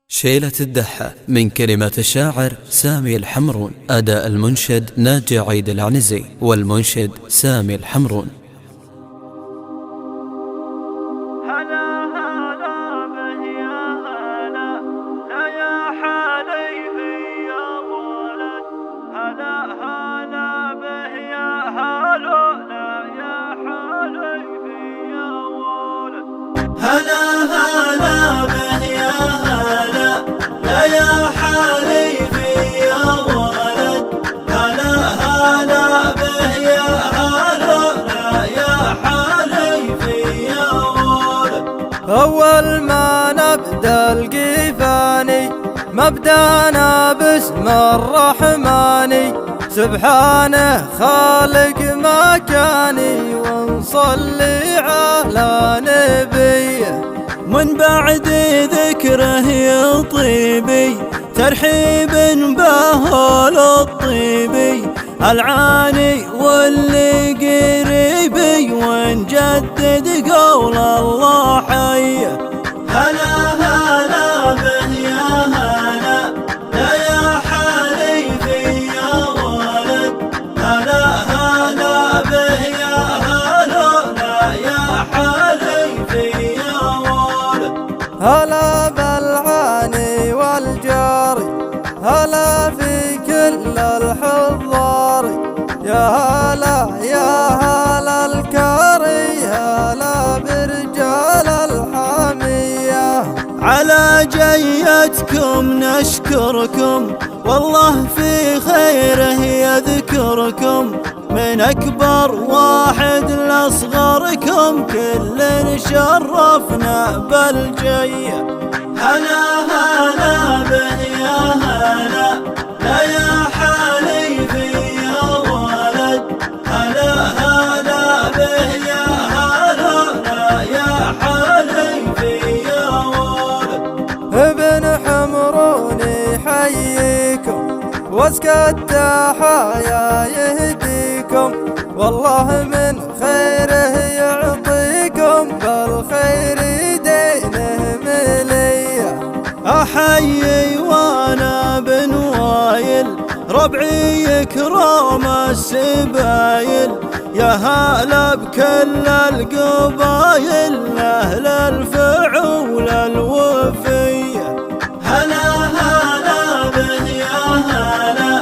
شيلة الدحة من كلمات الشاعر سامي الحمرون، أداء المنشد ناجي عيد العنزي، والمنشد سامي الحمرون. هلا هلا به يا هلا، لا يا حليفي يا ولد. هلا هلا به يا هلا، لا يا حليفي يا ولد. هلا هلا به يا هلا، لا يا حليفي يا ولد. هلا هلا به يا هلا، لا يا حليفي يا ولد. أول ما نبدأ القيفاني مبدأنا باسم الرحمن، سبحانه خالق مكاني ونصلي على نبيه. من بعد ذكره يطيبي ترحيب بهول الطيبي، العاني واللي قريبي ونجدد قول الله حيه. هلا هلا به يا هلا، لا يا حليفي يا ولد. هلا هلا به يا هلا، لا يا حليفي يا ولد. هلا بالعاني والجاري، هلا في كل الحضار، يا هلا يا هلا الكاري، هلا برجال الحمية. على جيتكم نشكركم، والله في خيره يذكركم، من أكبر واحد لأصغركم كل شرفنا بالجية. هلا هلا به يا هلا، لا يا حليفي يا ولد. هلا هلا به يا هلا، لا يا حليفي يا ولد. ابن حمرون يحييكم وازكى التحايا يهديكم، والله من خيره يعطيكم، بالخير دينه مليه. أحيي وانا بن وايل، ربعي يكرم السبايل، يا هلا بكل القبايل، أهل الفعول الوفية. هلا هلا به يا هلا،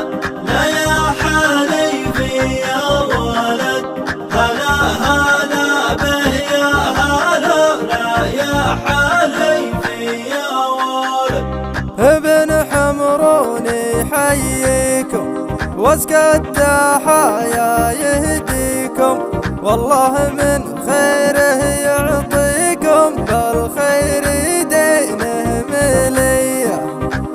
لا يا حليفي يا ولد. هلا هلا به يا هلا، لا يا حليفي يا ولد. ابن حمرون يحييكم وازكى التحايا يهديكم، والله من خيره يعطيكم، بالخير دينه مليه.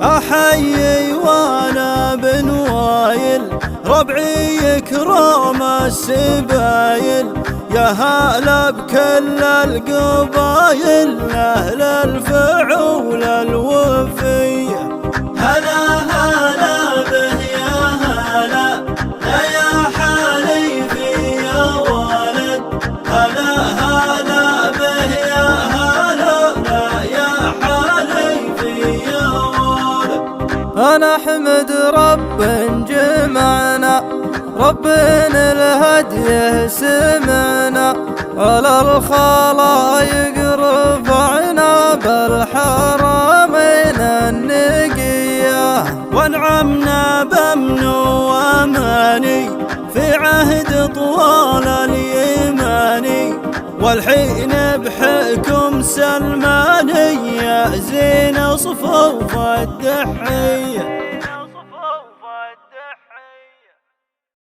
أحيي وانا بن وايل، ربعي يكرم السبايل، يا هلا بكل القبايل، أهل الفعول الوفية. هلا هلا به يا هلا، لا يا حليفي يا ولد. هلا هلا به يا هلا، لا يا حليفي يا ولد. أنا أحمد رب جمعنا، ربنا الهدي سمعنا، على الخلايق رفعنا بالحرمين النقية. وانعمنا بأمن وأماني في عهد طوال اليماني، والحين بحكم سلماني يا زين صفوف الدحية.